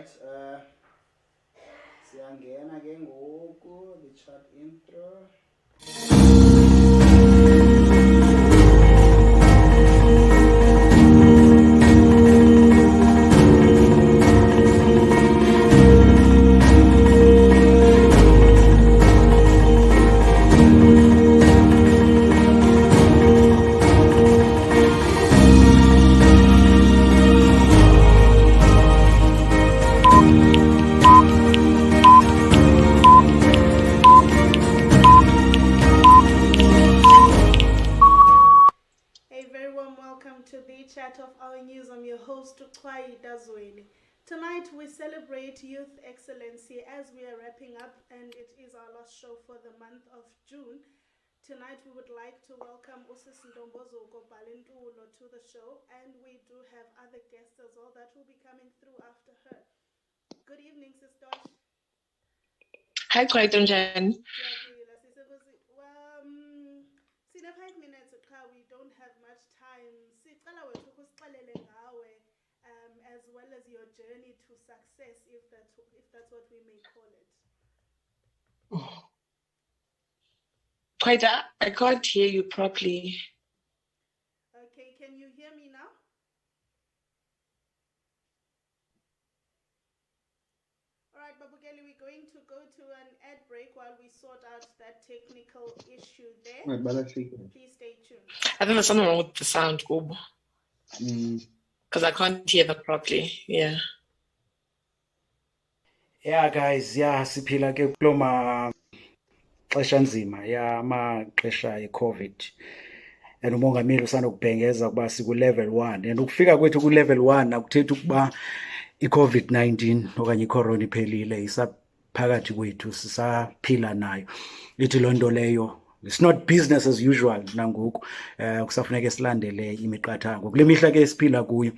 right. Siyangena ke ngoku the chat intro. Of Our News. I'm your host, Cwayita Zweni. Tonight we celebrate youth excellency as we are wrapping up, and it is our last show for the month of June. Tonight we would like to welcome Ntombozuko Balintulo to the show, and we do have other guests as well that will be coming through after her. Good evening, Sister. Hi, Cwayita Zweni. See, 5 minutes, we don't have much time. As well as your journey to success, if that's what we may call it. Cwayita, I can't hear you properly. Okay, can you hear me now? All right, Babugeli, we're going to go to an ad break while we sort out that technical issue there. Please stay tuned. I think there's something wrong with the sound, Kubo. Because I can't hear them properly. Yeah. Yeah, guys, siphila ke kulo maxesha nzima, amaxesha e-COVID. And umongameli usanokubhengeza ukuba siku-level 1. And ukufika kwethu ku-level 1 akuthethi ukuba i-COVID-19 okanye i-corona iphelile, isaphakathi kwethu, sisaphila nayo. Ithi loo nto leyo, it's not business as usual nangoku. Kusafuneka silandele imiqathango. Kule mihla ke siphila kuyo,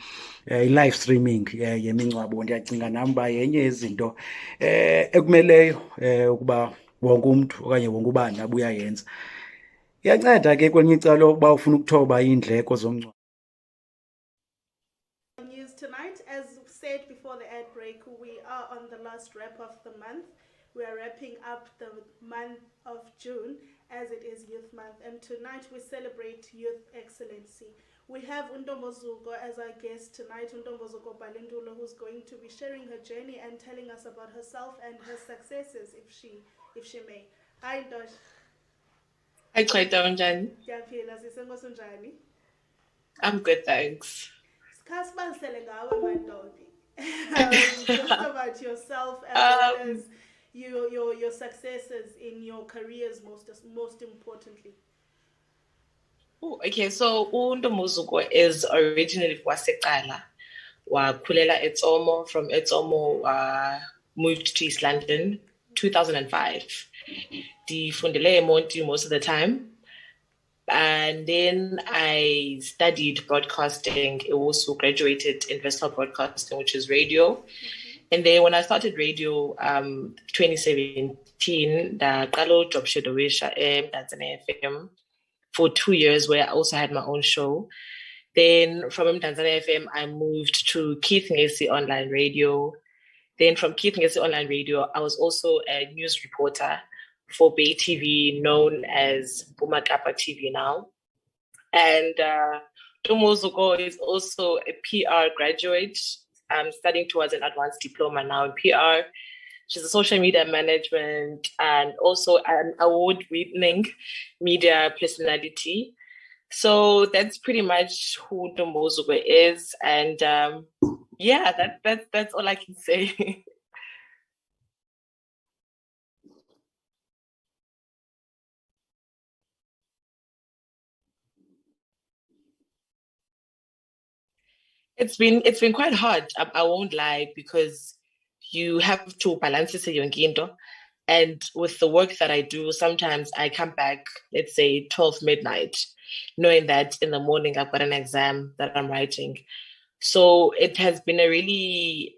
i-live streaming yemingcwabo ndiyacinga nam uba yenye yezinto ekumeleyo ukuba wonke umntu okanye wonke ubani abe uyayenza. Iyanceda ke kwelinye icala ukuba ufuna ukuthoba iindleko zomngcwabo. News tonight, as said before the ad break, we are on the last wrap of the month. We are wrapping up the month of June as it is Youth Month, and tonight we celebrate youth excellency. We have Ntombozuko as our guest tonight, Ntombozuko Balintulo, who's going to be sharing her journey and telling us about herself and her successes, if she may. Hi, Ntosh. Hi, Cwayita Zweni. I'm good, thanks. Just about yourself as well as your successes in your careers, most importantly. Okay, so Ntombozuko is originally from Wasekala. Wakhulela eTsomo. From eTsomo, moved to East London, 2005. Ndifundele eMonti most of the time. And then I studied broadcasting. I also graduated in versatile broadcasting, which is radio. Mm-hmm. And then when I started radio, 2017, the Kalo job shadowesha Tanzania FM for 2 years, where I also had my own show. Then from Tanzania FM, I moved to Keith Ngesi Online Radio. Then from Keith Ngesi Online Radio, I was also a news reporter for Bay TV, known as Bumakapa TV now. And Ntombozuko is also a PR graduate. I'm studying towards an advanced diploma now in PR. She's a social media management and also an award-winning media personality. So that's pretty much who Ntombozuko is. And that's all I can say. It's been quite hard. I won't lie, because you have to balance this yonkinto. And with the work that I do, sometimes I come back, let's say 12 midnight, knowing that in the morning I've got an exam that I'm writing. So it has been a really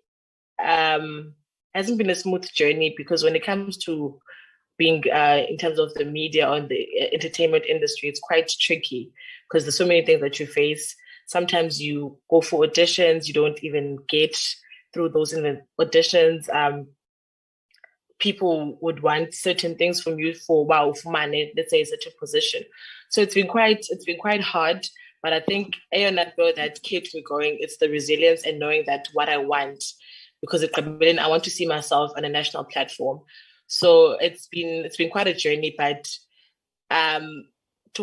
hasn't been a smooth journey, because when it comes to being in terms of the media or the entertainment industry, it's quite tricky because there's so many things that you face. Sometimes you go for auditions, you don't even get through those in the auditions. People would want certain things from you for money, let's say such a position. So it's been quite hard. But I think that kept me going. It's the resilience and knowing that what I want, because I want to see myself on a national platform. So it's been quite a journey, but it's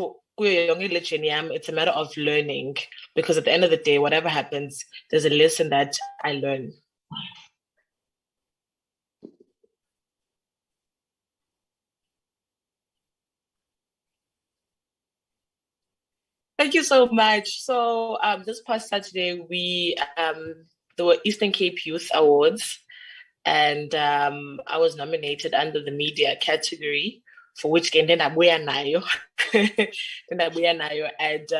a matter of learning, because at the end of the day, whatever happens, there's a lesson that I learn. Thank you so much. So this past Saturday, there were Eastern Cape Youth Awards, and I was nominated under the media category, for which then I nayo. And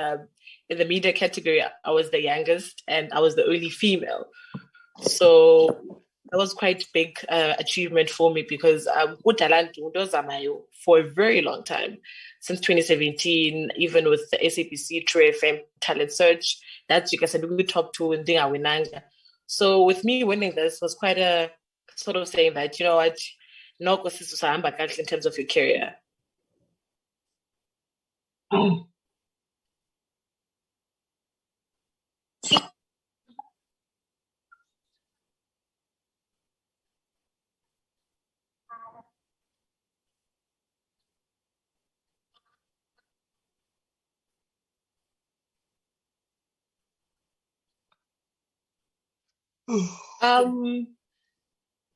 in the media category, I was the youngest and I was the only female. So that was quite a big achievement for me, because for a very long time, since 2017, even with the SABC True FM Talent Search, that's because I did top 2 in Dinga. So with me winning this was quite a sort of saying that, you know what, no in terms of your career.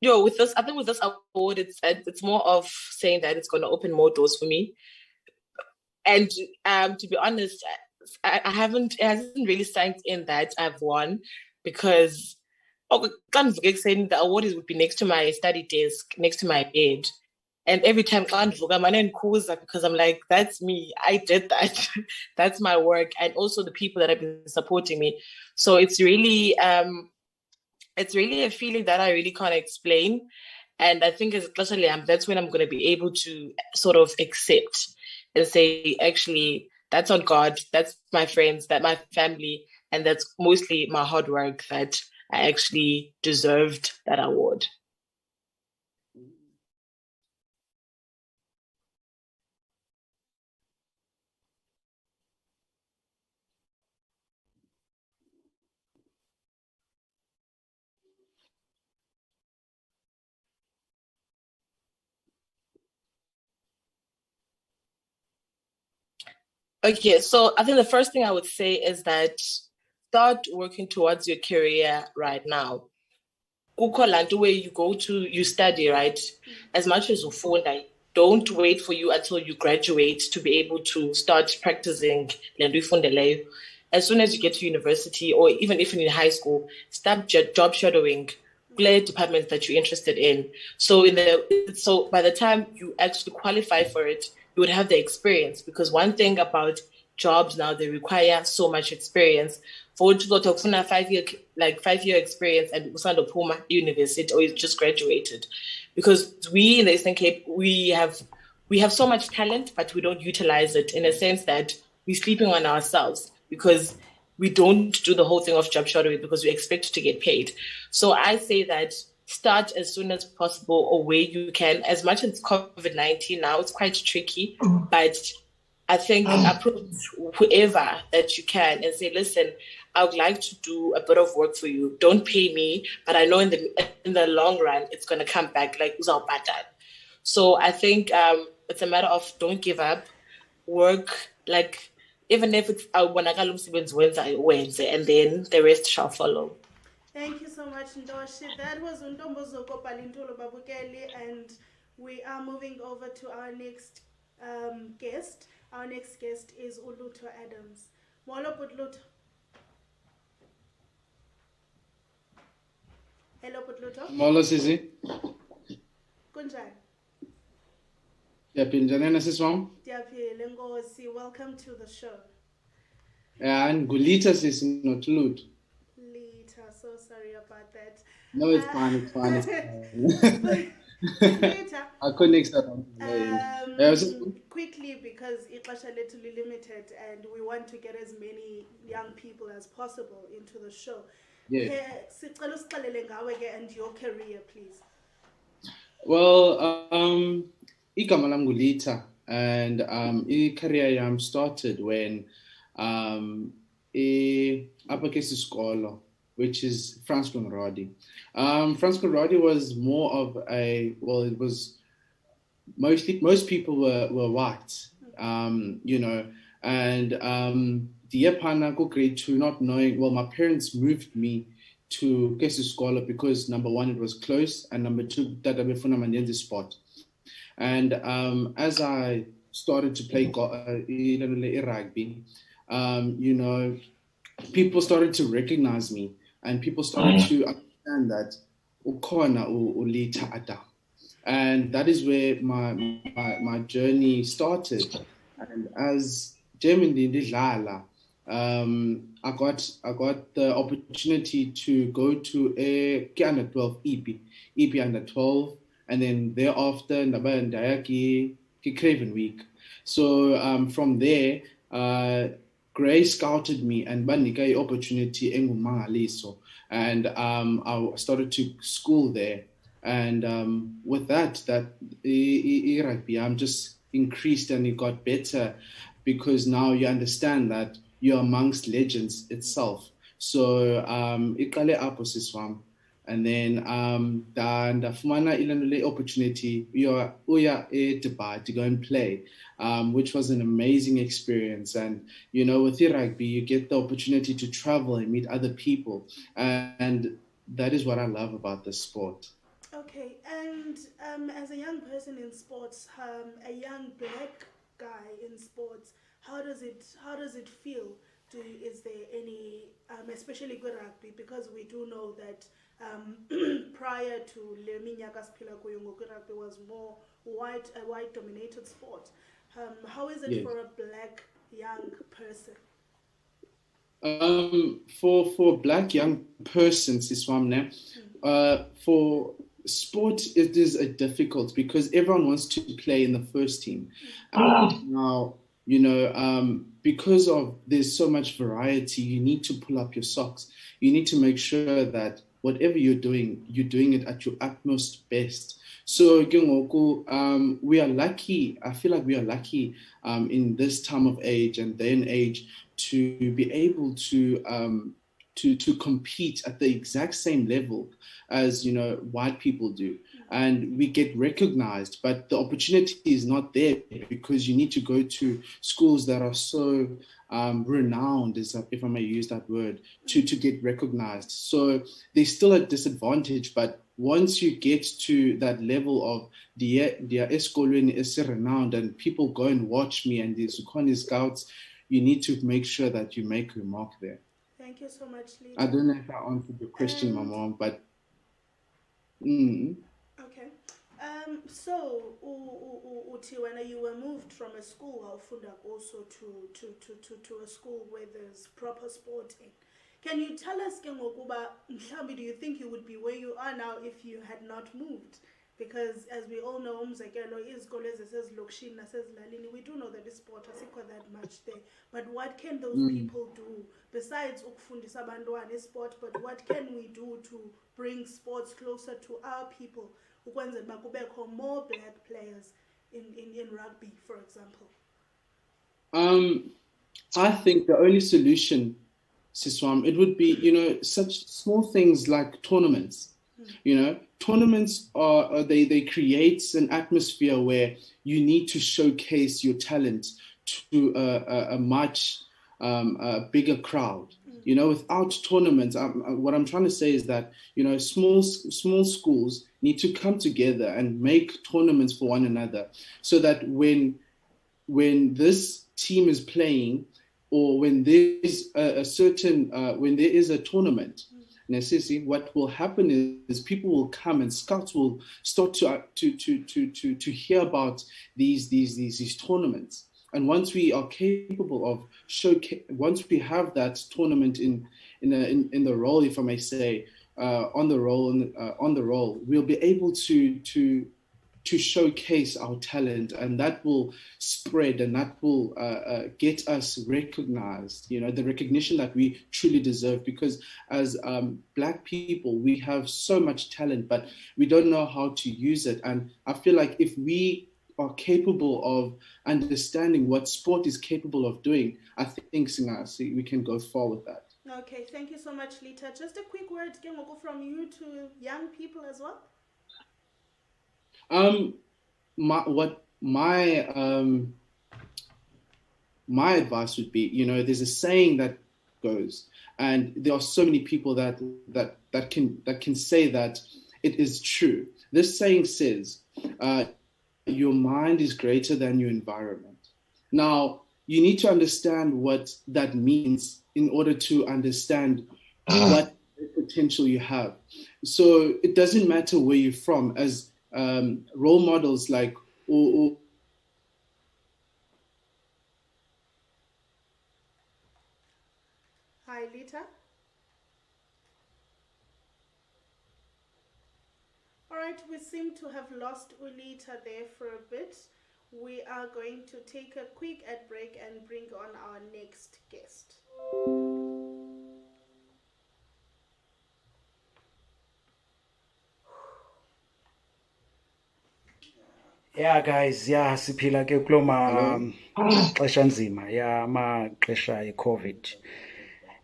With this, I think with this award, it's more of saying that it's going to open more doors for me. And to be honest, it hasn't really sank in that I've won, because saying the award would be next to my study desk, next to my bed. And every time because I'm like, that's me. I did that. That's my work. And also the people that have been supporting me. So it's really a feeling that I really can't explain. And I think especially that's when I'm going to be able to sort of accept and say, actually, that's on God, that's my friends, that's my family, and that's mostly my hard work that I actually deserved that award. Okay, so I think the first thing I would say is that start working towards your career right now. Where you go to, you study, right? As much as you fall, don't wait for you until you graduate to be able to start practicing. As soon as you get to university, or even if you're in high school, start job shadowing departments that you're interested in. So by the time you actually qualify for it, you would have the experience, because one thing about jobs now, they require so much experience. For to go to 5-year experience and Usando Puma University, or you just graduated, because we in the Eastern Cape, we have so much talent, but we don't utilize it, in a sense that we're sleeping on ourselves, because we don't do the whole thing of job shadowing, because we expect to get paid. So I say that start as soon as possible, or where you can. As much as COVID-19 now, it's quite tricky, but I think approach whoever that you can and say, listen, I would like to do a bit of work for you. Don't pay me, but I know in the long run, it's going to come back like uzawubhadala. So I think it's a matter of don't give up, work, like even if it's awubonakala umsebenzi wenze, and then the rest shall follow. Thank you so much, Ndoshi. That was Ntombozuko Balintulo Babukeli, and we are moving over to our next guest. Our next guest is Litha Adam. Molo Putluto. Hello Putluto. Molo Sisi. Kunjani? Ndiyaphila siswam. Ndiyaphila Nkosi. Welcome to the show. And Litha Sisi, not Lut. Litha, so sorry about that. No, it's fine, it's fine. Litha, I couldn't quickly, because ixesha lethu limited and we want to get as many young people as possible into the show. Yeah. Sicela usixelele ngawe ke and your career, please. Well, igama lam nguLitha, and i-career yam started when apha kwesikolo, which is Franz Conradi. Franz Conradi was more of a, well, it was most people were white, you know, and the year pana go grade 2, not knowing, well, my parents moved me to Kesu Scholar because number one, it was close, and number two, that I befuna manyenzi sport. And as I started to play rugby, you know, people started to recognize me, and people started to understand that ukhona Litha Adam. And that is where my journey started. And as Germany Lala, I got the opportunity to go to a under 12 EP under 12, and then thereafter Ndayaki Craven Week. So from there, Gray scouted me and banika opportunity engumangaliso, and I started to school there. And with that rugby, I'm just increased and it got better, because now you understand that you're amongst legends itself. So iqale apho siswam, and then ndafumana ile opportunity uya eDubai to go and play, which was an amazing experience. And you know, with the rugby, you get the opportunity to travel and meet other people, and that is what I love about this sport. Okay, and as a young person in sports, a young black guy in sports, how does it feel? Is there any, especially good rugby, because we do know that prior to le minyaka siphila kuyo ngoku rugby was more a white dominated sport. How is it for a black young person? For a black young person, Siswamne, for sport, it is a difficult, because everyone wants to play in the first team. Now, you know, because of there's so much variety, you need to pull up your socks. You need to make sure that whatever you're doing it at your utmost best. So we are lucky. I feel like we are lucky in this time of age and day and age to be able to compete at the exact same level as, you know, white people do. And we get recognized, but the opportunity is not there, because you need to go to schools that are so renowned, if I may use that word, to get recognized. So there's still a disadvantage, but once you get to that level of the eskolweni is renowned and people go and watch me and the Zukhani scouts, you need to make sure that you make a remark there. Thank you so much, Litha. I don't know if I answered the question, my mom, but okay. So when you were moved from a school also to a school where there's proper sporting, can you tell us, do you think you would be where you are now if you had not moved? Because as we all know, we do know that the sport has not that much there. But what can those people do besides ukufundisa abantwana sport? But what can we do to bring sports closer to our people? More black players in rugby, for example. I think the only solution, Siswam, it would be, you know, such small things like tournaments. You know, tournaments they create an atmosphere where you need to showcase your talent to a much bigger crowd. You know, without tournaments, what I'm trying to say is that, you know, small schools need to come together and make tournaments for one another, so that when this team is playing, or when there is when there is a tournament, what will happen is people will come and scouts will start to hear about these tournaments. And once we are capable of once we have that tournament in the role, if I may say, on the roll, we'll be able to to showcase our talent, and that will spread, and that will get us recognized, the recognition that we truly deserve, because as Black people, we have so much talent, but we don't know how to use it. And I feel like if we are capable of understanding what sport is capable of doing, I think we can go far with that. Okay, thank you so much, Litha. Just a quick word from you to young people as well. My advice would be, there's a saying that goes, and there are so many people that can say that it is true. This saying says, your mind is greater than your environment. Now, you need to understand what that means in order to understand what potential you have. So it doesn't matter where you're from, as role models like Hi, Litha. All right, we seem to have lost Litha there for a bit. We are going to take a quick ad break and bring on our next guest. Yeah guys, siphila ke kuloma xesha nzima amaxesha eCovid.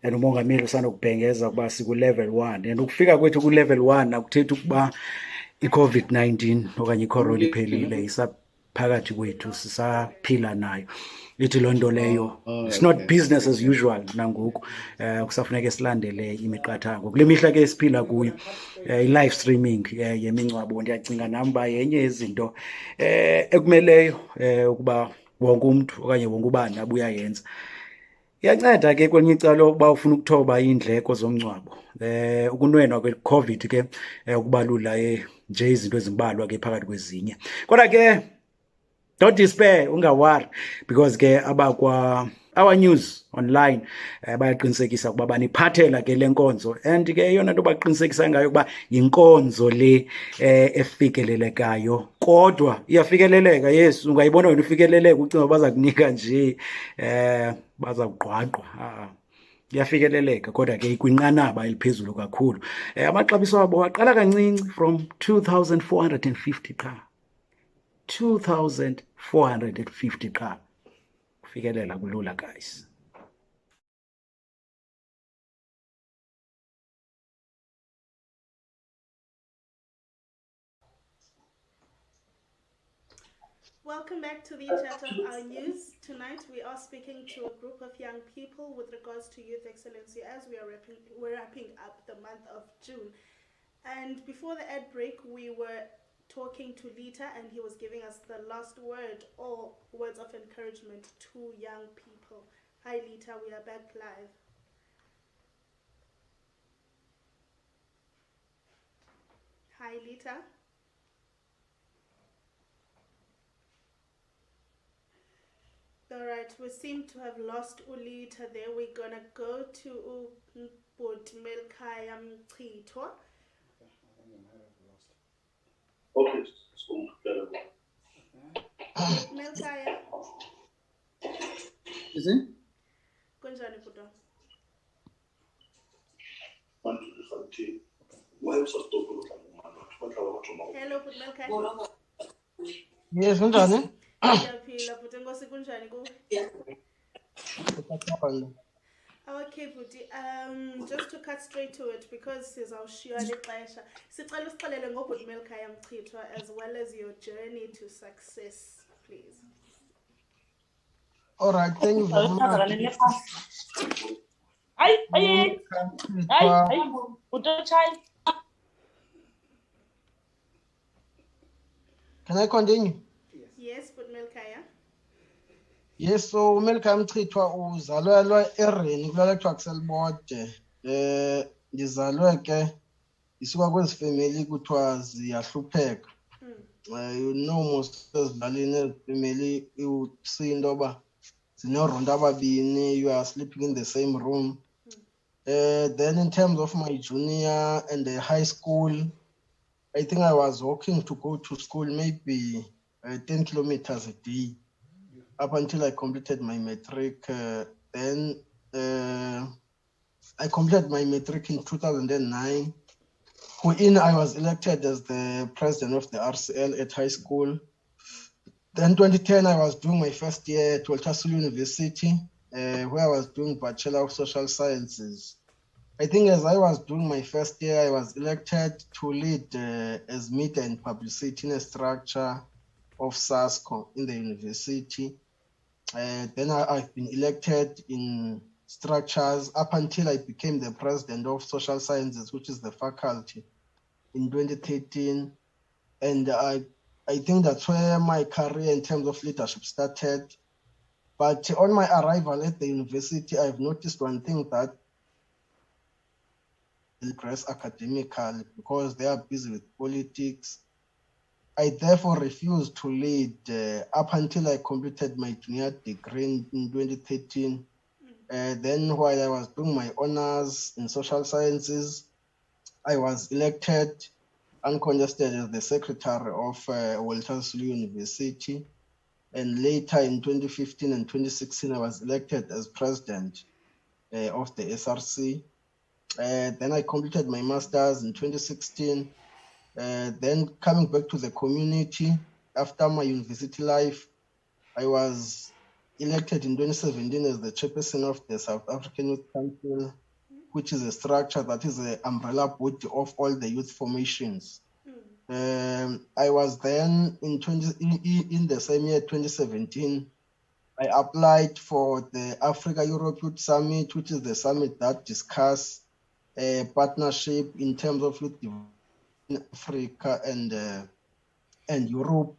And umongameli usanokubhengeza ukuba siku-level 1, and ukufika kwethu ku-level 1 akuthethi ukuba i-COVID-19 okanye icorona iphelile, isaphakathi kwethu, sisaphila nayo. Ithi loo nto leyo, it's not business as usual nangoku. Kusafuneka silandele imiqathango. Kule mihla ke siphila kuyo, i-live streaming yemingcwabo, ndiyacinga nam uba yenye yezinto ekumeleyo ukuba wonke umntu okanye wonke ubani abuya yenza. Iyanceda ke kwelinye icala ukuba ufuna ukuthoba iindleko zomngcwabo. Ukunwenwa kwe-COVID ke ukubalula nje izinto ezimbalwa ke phakathi kwezinye. Kodwa ke don't despair, ungawari, because ke abakwa OurNews online bayaqinisekisa ukuba baniphathela ke le nkonzo, and ke yona nto baqinisekisa ngayo ukuba yinkonzo le efikelelekayo, kodwa iyafikeleleka. Yes, ungayibona wena ufikeleleka ucinga baza kunika nje baza kugqwagqwa. Iyafikeleleka kodwa ke ikwinqanaba eliphezulu kakhulu. Amaxabiso abo aqala kancinci from 2,450 qha. 2,450 qha. Kufikelela kulula guys. Welcome back to the chat of OurNews. Tonight we are speaking to a group of young people with regards to youth excellency, as we're wrapping up the month of June. And before the ad break, we were talking to Litha, and he was giving us the last word or words of encouragement to young people. Hi Litha, we are back live. Hi Litha. All right, we seem to have lost Litha there. We're gonna go to Melikhaya Mcithwa. Okay, Melikhaya. Is it? Kunjani bhuti? Hello bhuti Melikhaya. Yes, kunjani? Siyaphila bhuti, enkosi kunjani kuwe? Okay bhuti, just to cut straight to it, because sizawushiywa lixesha, sicela usixelele ngobhuti Melikhaya Mcithwa as well as your journey to success, please. All right, thank you very much. Can I continue? Yes, but Melikhaya. Yes, so Melikhaya Mcithwa uzalwa eReni kulala kuthiwa kuselibode. Ngizalwe ke isuka kwezi family kuthiwa ziyahlupheka. You know, most ezilalini family usinto ba zinoronto ababini, you are sleeping in the same room. Then in terms of my junior and the high school, I think I was walking to go to school maybe 10 kilometers a day up until I completed my matric. Then I completed my matric in 2009, wherein I was elected as the president of the RCL at high school. Then 2010, I was doing my first year at Walter Sisulu University, where I was doing Bachelor of Social Sciences. I think as I was doing my first year, I was elected to lead as media and publicity in a structure of SASCO in the university. Then I've been elected in structures up until I became the president of Social Sciences, which is the faculty, in 2013. And I think that's where my career in terms of leadership started. But on my arrival at the university, I've noticed one thing, that they progress academically because they are busy with politics. I therefore refused to lead up until I completed my junior degree in 2013. Then while I was doing my honors in social sciences, I was elected uncontested as the secretary of Walter Sisulu University. And later in 2015 and 2016, I was elected as president of the SRC. Then I completed my master's in 2016. Then coming back to the community after my university life, I was elected in 2017 as the chairperson of the South African Youth Council, which is a structure that is an umbrella body of all the youth formations. I was then in the same year, 2017, I applied for the Africa-Europe Youth Summit, which is the summit that discusses partnership in terms of youth development in Africa and Europe.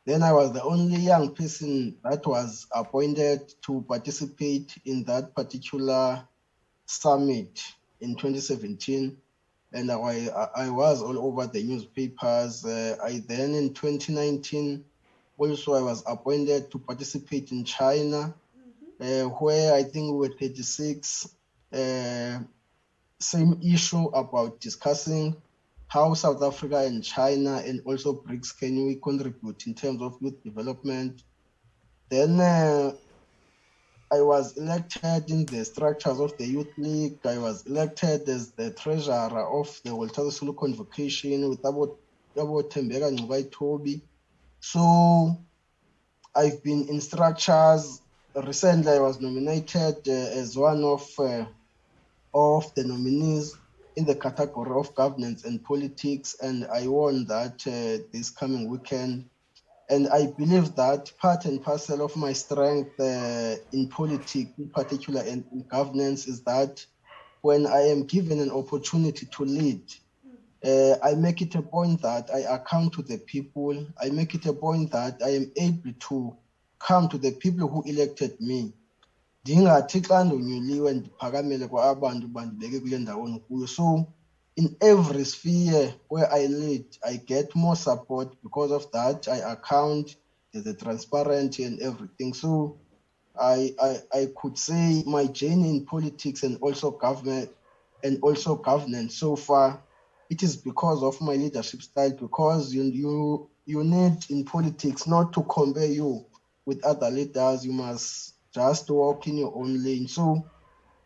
Then I was the only young person that was appointed to participate in that particular summit in 2017. And I was all over the newspapers. I then in 2019, also I was appointed to participate in China, where I think we were 36. Same issue about discussing how South Africa and China and also BRICS can we contribute in terms of youth development. Then I was elected in the structures of the Youth League. I was elected as the treasurer of the Walter Sisulu Convocation with Abo Tembeka Cwayita. So I've been in structures. Recently, I was nominated as one of the nominees in the category of governance and politics, and I won that this coming weekend. And I believe that part and parcel of my strength in politics, in particular and in governance, is that when I am given an opportunity to lead, I make it a point that I account to the people. I make it a point that I am able to come to the people who elected me. So in every sphere where I lead, I get more support. Because of that, I account the transparency and everything. So I could say my journey in politics and also government and also governance so far, it is because of my leadership style, because you need in politics not to compare you with other leaders. You must just walk in your own lane. So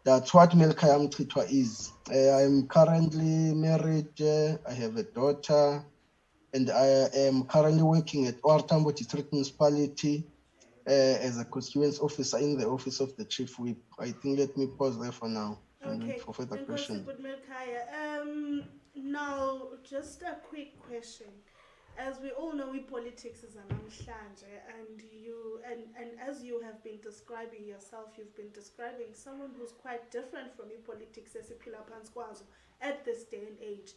that's what Melikhaya Mcithwa is. I'm currently married. I have a daughter, and I am currently working at Ortambo District Municipality as a constituents officer in the office of the chief whip. I think let me pause there for now and wait for further questions. Now, just a quick question. As we all know, politics is namhlanje, and as you have been describing yourself, you've been describing someone who's quite different from politics at this day and age.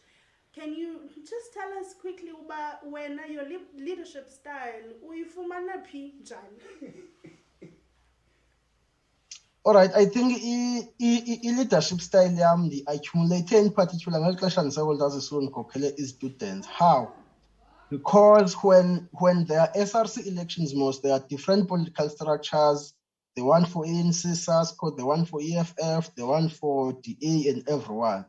Can you just tell us quickly about when your leadership style uyifumana phi njani? All right, I think leadership style yam the accumulated in particular is students. How? Because when there are SRC elections, there are different political structures. The one for ANC, SASCO, the one for EFF, the one for DA, and everyone.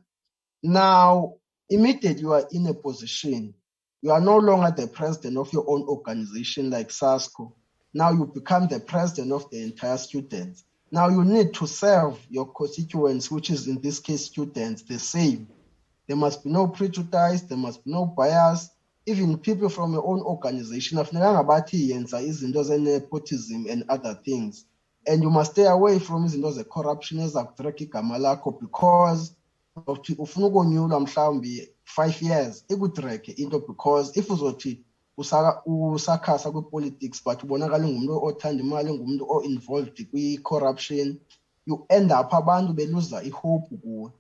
Now, immediately you are in a position You are no longer the president of your own organization like SASCO. Now you become the president of the entire students. Now you need to serve your constituents, which is in this case students, the same. There must be no prejudice, there must be no bias. Even people from your own organization, nepotism and other things. And you must stay away from corruption because ufuna ukonyulwa mhlawumbi 5 years ikutreke into because if uzothi usakhasa kwi-politics but ubonakala ngumuntu othanda imali ngumuntu o-involved kwi-corruption, you end up abantu beluza ihope kuwe.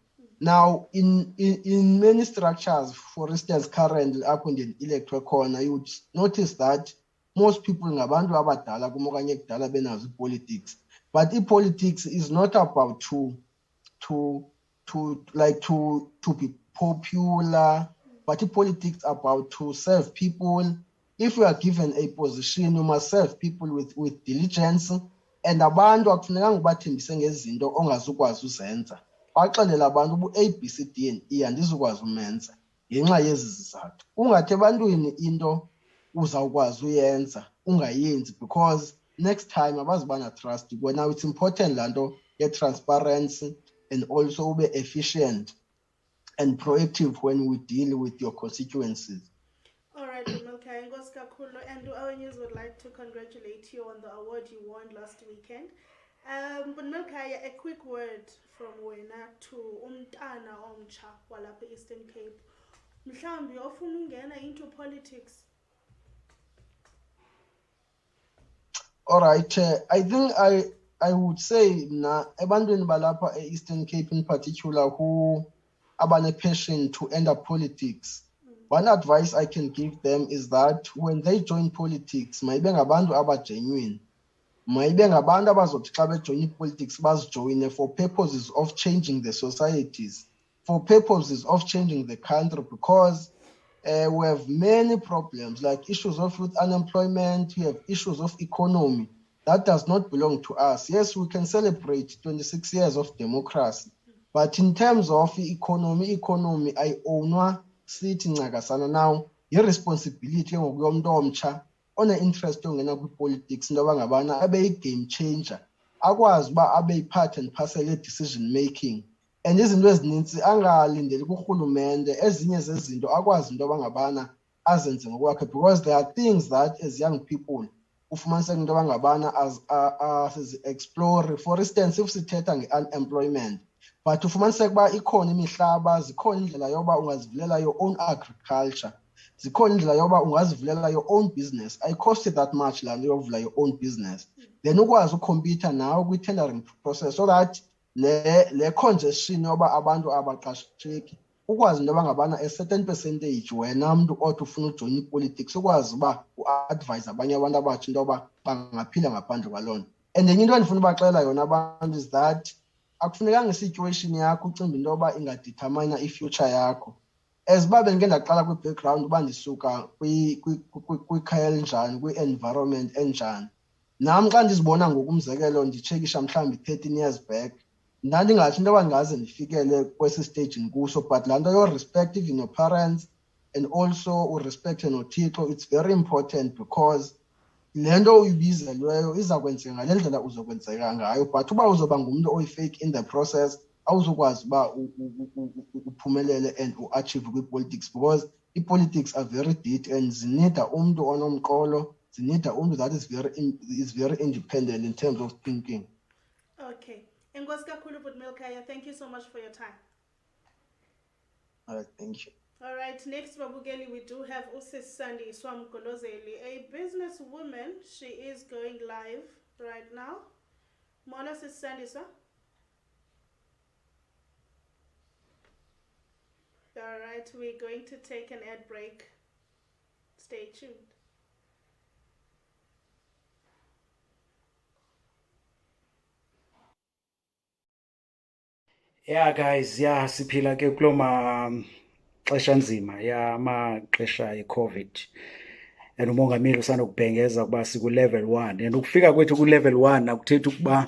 Now in many structures, for instance currently apho elect khona, you would notice that most people ngabantu abadala kuma okanye kudala benazo politics, but politics is not about to be popular, but politics about to serve people. If you are given a position, you must serve people with diligence, and abantu akufunekanga ubathembise ngezinto ongazukwazi uzenza. Baxelela abantu ubu-ABCD and E andizukwazi umenza ngenxa yezi zizathu. Ungathi ebantwini into uzawukwazi uyenza ungayenzi because next time abazibana trust. Well, now it's important lando get transparency and also be efficient and proactive when we deal with your constituencies. All right, Melikhaya, and OurNews would like to congratulate you on the award you won last weekend. But Melikhaya, a quick word from wena to umntana omtsha walapha Eastern Cape. Mhlawumbi ofuna ungena into politics. All right, I think I would say na ebantwini balapha Eastern Cape in particular who abane passion to enter politics. One advice I can give them is that when they join politics, maybe ngabantu aba genuine. Maybe ngabantu abazothi xa bejoin politics bazijoine for purposes of changing the societies, for purposes of changing the country, because we have many problems like issues of youth unemployment, we have issues of economy. That does not belong to us. Yes, we can celebrate 26 years of democracy, but in terms of economy, I own sitting now, your responsibility on an interest in politics, abe a game changer. Akwazi ba abe part and parcel decision making. And izinto ezininzi angalindeli kurhulumente, ezinye zezinto akwazi into abangabana azenze ngokwakhe, because there are things that as young people ufumaniseka into abangabana as explore. For instance, if sithetha nge-unemployment, but ufumaniseka uba ikhona imihlaba, zikhona indlela yoba ungazivulela your own agriculture, zikhona indlela yoba ungazivulela your own business. I cost that much la yovula your own business, then ukwazi ukhompyutha nawe kwi-tendering process so that le congestion yoba abantu abaqasheki ukwazi into abangabana a certain percentage wena mntu othi ufuna ujoin ipolitics ukwazi uba uadvise abanye abantu abatsha into yoba bangaphila ngaphandle kwalona. And enye into endifuna ubaxelela yona abantu is that akufunekanga situation yakho ucimba into yoba ingadetermine ifuture yakho. As uba bendike ndaqala kwi-background uba ndisuka kwikhaya elinjani, kwi-environment enjani, nam xa ndizibona ngokumzekelo nditshekisha mhlawumbi 13 years back, ndandingathi into yoba ndingaze ndifikele kwesi stage ndikuso, but laa nto respect even your parents and also urespecte noThixo, it's very important because le nto uyibizelweyo iza kwenzeka ngale ndlela uzokwenzeka ngayo, but uba uzoba ngumntu oyi-fake in the process awuzokwazi uba uphumelele and uachieve kwi-politics, because i-politics are very deep and zinida umntu onomqolo, zinida umntu that is very independent in terms of thinking. Okay. Enkosi kakhulu but Melikhaya, thank you so much for your time. All right, thank you. All right, next babukeli, we do have Sandiswa Mgolozeli, a businesswoman. She is going live right now. Mona Sandiswa. All right, we're going to take an ad break. Stay tuned. Yeah guys, yeah siphila ke kulo maxesha nzima amaxesha e-COVID, and umongameli usanokubhengeza ukuba siku-level 1, and ukufika kwethu ku-level 1 akuthethi ukuba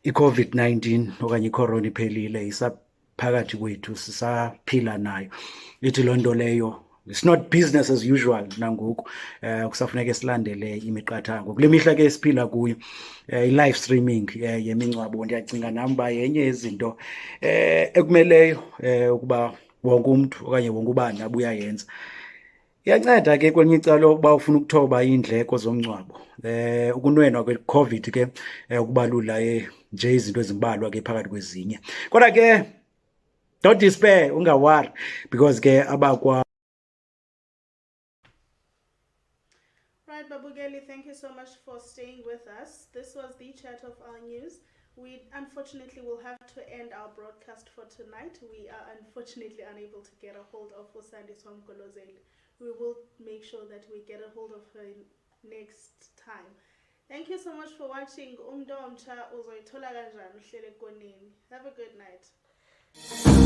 i-COVID-19 okanye icorona iphelile, isaphakathi kwethu, sisaphila nayo. Ithi loo nto leyo It's not business as usual nangoku. Kusafuneka silandele imiqathango. Kule mihla ke siphila kuyo i-live streaming yemingcwabo ndiyacinga nami uba yenye yezinto ekumeleyo ukuba wonke umntu okanye wonke ubani abe uyayenza. Iyanceda ke kwelinye icala uba ufuna ukuthoba iindleko zomngcwabo. Ukunwenwa kwe-COVID ke ukubalula nje izinto ezimbalwa ke phakathi kwezinye. Kodwa ke don't despair, ungawari, because ke abakwa Right, Babugeli, thank you so much for staying with us. This was the chat of our news. We unfortunately will have to end our broadcast for tonight. We are unfortunately unable to get a hold of Sandiswa Mgolozeli. We will make sure that we get a hold of her next time. Thank you so much for watching. Umntu omtsha uzoyithola kanjani uhlele ekoneni. Have a good night.